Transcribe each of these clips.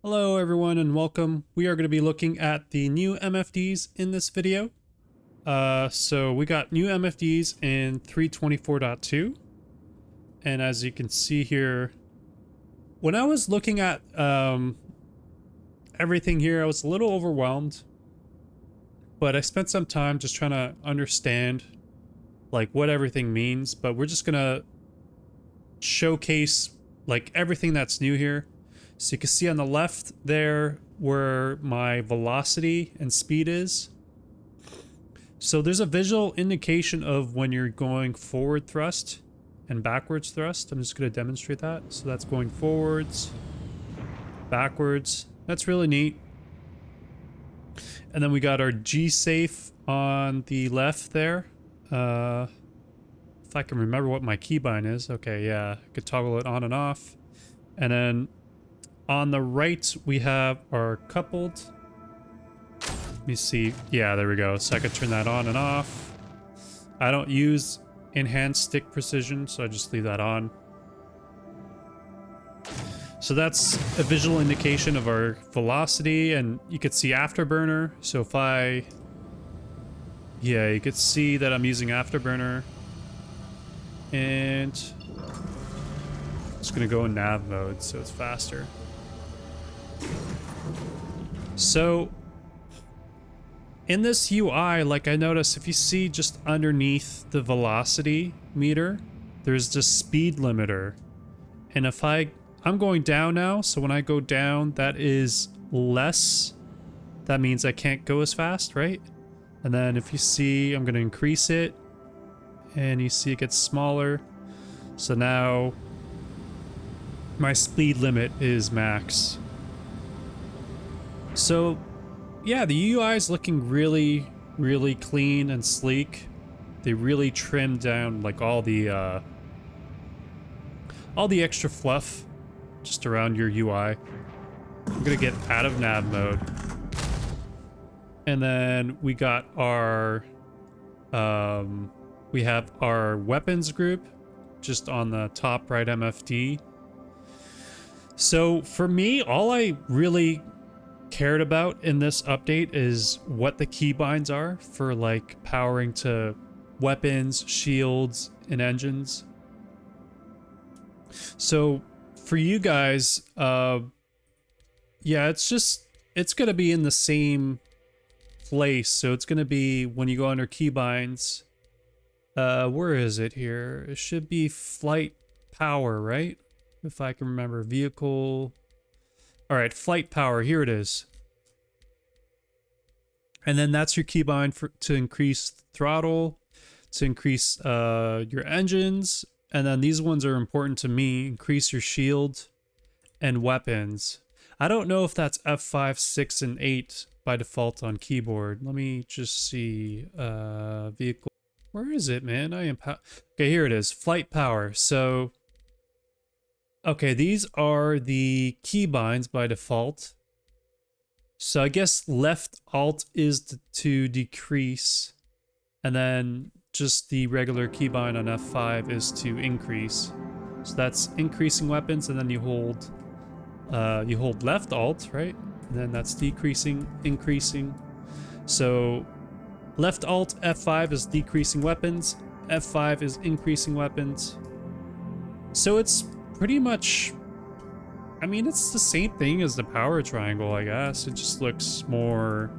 Hello everyone and welcome. We are going to be looking at the new MFDs in this video. So we got new MFDs in 324.2, and as you can see here, when I was looking at everything here, I was a little overwhelmed, but I spent some time just trying to understand like what everything means. But we're just gonna showcase like everything that's new here. So you can see on the left there where my velocity and speed is. So there's a visual indication of when you're going forward thrust and backwards thrust. I'm just going to demonstrate that. So that's going forwards, backwards. That's really neat. And then we got our G-safe on the left there. If I can remember what my keybind is. Okay, yeah, I could toggle it on and off. And then on the right, we have our coupled. Let me see. Yeah, there we go. So I could turn that on and off. I don't use enhanced stick precision, so I just leave that on. So that's a visual indication of our velocity, and you could see afterburner. So if I... Yeah, you could see that I'm using afterburner. And it's going to go in nav mode, so it's faster. So in this UI, like I noticed, if you see just underneath the velocity meter, there's this speed limiter. And if I'm going down now, so when I go down, that is less. That means I can't go as fast, right? And then if you see, I'm going to increase it, and you see it gets smaller. So now my speed limit is max. So yeah, the UI is looking really, really clean and sleek. They really trimmed down like all the extra fluff just around your UI. I'm gonna get out of nav mode. And then we got our we have our weapons group just on the top right MFD. So for me, all I really cared about in this update is what the keybinds are for like powering to weapons, shields, and engines. So for you guys, yeah, it's gonna be in the same place. So it's gonna be when you go under keybinds. Where is it here? It should be flight power, right? If I can remember, vehicle. All right, flight power, here it is. And then that's your keybind to increase throttle, to increase your engines. And then these ones are important to me, increase your shield and weapons. I don't know if that's F5, 6, and 8 by default on keyboard. Let me just see, vehicle. Where is it, man? Okay, here it is, flight power. So okay, these are the keybinds by default. So I guess left alt is to decrease, and then just the regular keybind on F5 is to increase. So that's increasing weapons, and then you hold left alt, right? And then that's decreasing, increasing. So left alt F5 is decreasing weapons, F5 is increasing weapons. So it's pretty much, I mean, it's the same thing as the power triangle, I guess. It just looks more,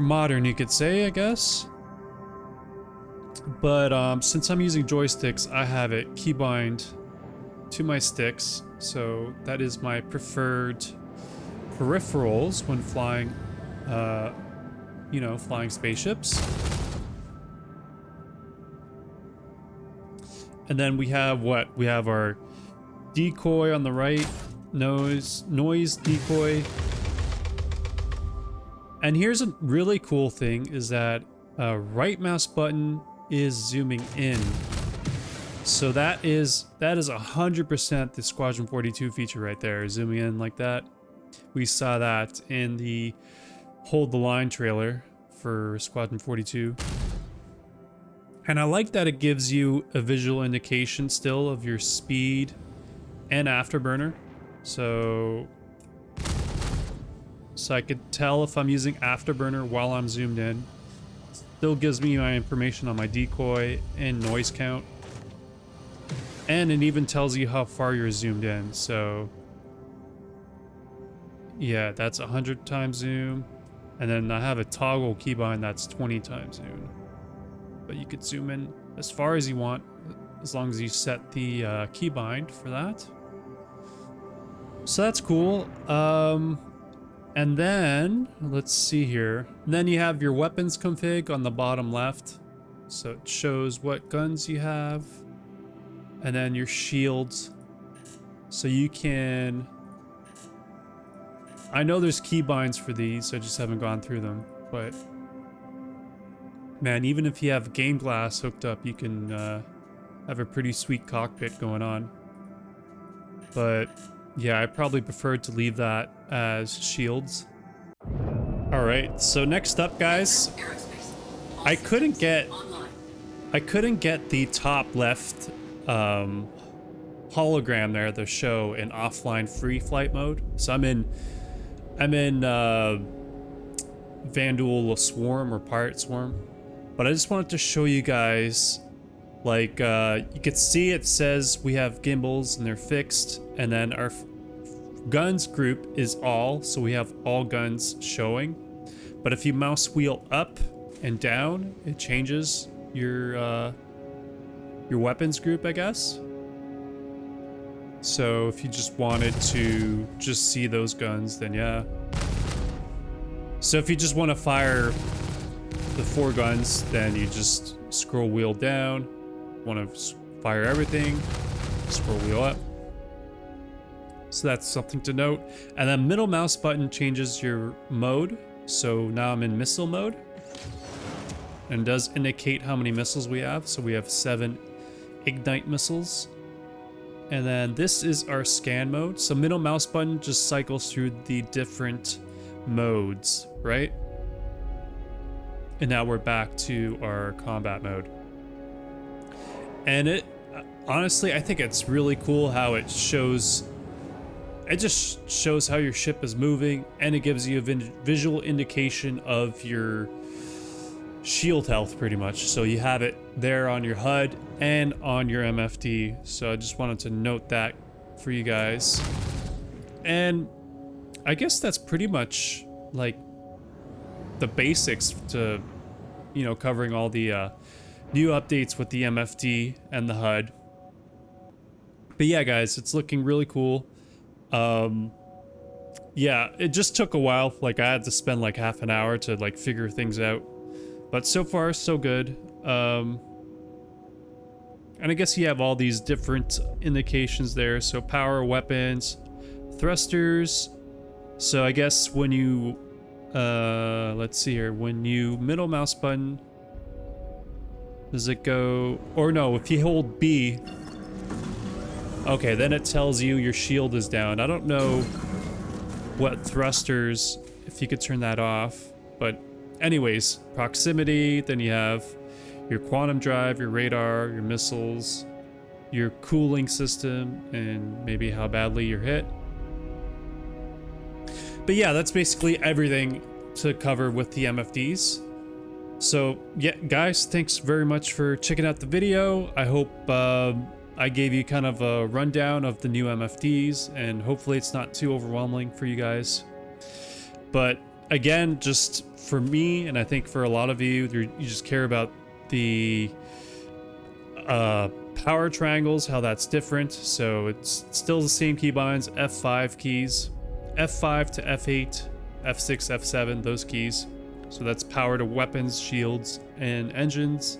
modern, you could say, I guess. But since I'm using joysticks, I have it keybind to my sticks. So that is my preferred peripherals when flying, flying spaceships. And then we have what? We have our decoy on the right, noise decoy. And here's a really cool thing is that right mouse button is zooming in. So that is 100% the Squadron 42 feature right there, zooming in like that. We saw that in the Hold the Line trailer for Squadron 42. And I like that it gives you a visual indication still of your speed and afterburner. So I could tell if I'm using afterburner while I'm zoomed in. Still gives me my information on my decoy and noise count. And it even tells you how far you're zoomed in. So yeah, that's 100 times zoom. And then I have a toggle keybind that's 20 times zoom. But you could zoom in as far as you want, as long as you set the keybind for that. So that's cool. And then, let's see here. And then you have your weapons config on the bottom left. So it shows what guns you have. And then your shields. So you can... I know there's keybinds for these, I just haven't gone through them. But, man, even if you have game glass hooked up, you can have a pretty sweet cockpit going on. But... yeah, I probably preferred to leave that as shields. Alright, so next up, guys, I couldn't get the top left hologram there, the show in offline free flight mode. So I'm in Vanduul Swarm or Pirate Swarm. But I just wanted to show you guys, like, you can see it says we have gimbals and they're fixed, and then our guns group is all, so we have all guns showing. But if you mouse wheel up and down, it changes your weapons group, I guess. So if you just wanted to just see those guns, then yeah. So if you just want to fire the 4 guns, then you just scroll wheel down. Want to fire everything, scroll wheel up. So that's something to note. And then middle mouse button changes your mode. So now I'm in missile mode. And does indicate how many missiles we have. So we have 7 ignite missiles. And then this is our scan mode. So middle mouse button just cycles through the different modes, right? And now we're back to our combat mode. And it, honestly, I think it's really cool how it shows, it just shows how your ship is moving, and it gives you a visual indication of your shield health pretty much. So you have it there on your HUD and on your MFD. So I just wanted to note that for you guys. And I guess that's pretty much like the basics to, you know, covering all the new updates with the MFD and the HUD. But yeah, guys, it's looking really cool. Yeah, it just took a while. Like, I had to spend like half an hour to like figure things out. But so far, so good. And I guess you have all these different indications there. So power, weapons, thrusters. So I guess when you, let's see here, when you middle mouse button, does it go, or no, if you hold B, okay, then it tells you your shield is down. I don't know what thrusters, if you could turn that off, but anyways, proximity, then you have your quantum drive, your radar, your missiles, your cooling system, and maybe how badly you're hit. But yeah, that's basically everything to cover with the MFDs. So yeah, guys, thanks very much for checking out the video. I hope I gave you kind of a rundown of the new MFDs, and hopefully it's not too overwhelming for you guys. But again, just for me, and I think for a lot of you, you just care about the power triangles, how that's different. So it's still the same keybinds, F5 keys, F5 to F8, F6, F7, those keys. So that's power to weapons, shields, and engines.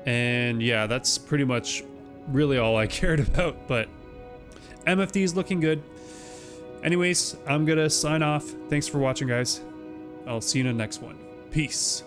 And yeah, that's pretty much really all I cared about, but MFD is looking good. Anyways, I'm gonna sign off. Thanks for watching, guys. I'll see you in the next one. Peace.